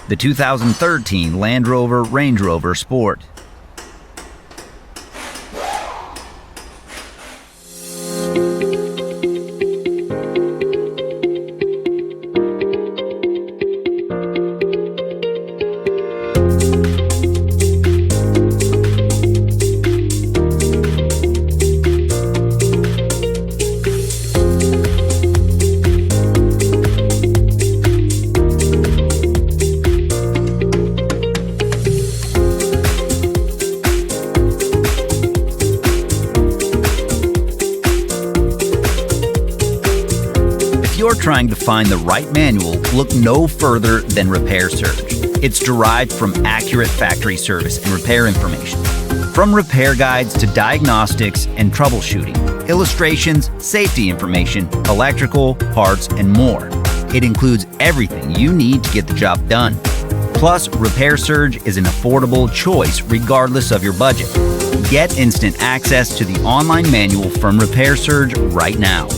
the 2013 Land Rover Range Rover Sport. If you're trying to find the right manual, look no further than Repair Surge. It's derived from accurate factory service and repair information. From repair guides to diagnostics and troubleshooting, illustrations, safety information, electrical, parts, and more. It includes everything you need to get the job done. Plus, Repair Surge is an affordable choice regardless of your budget. Get instant access to the online manual from Repair Surge right now.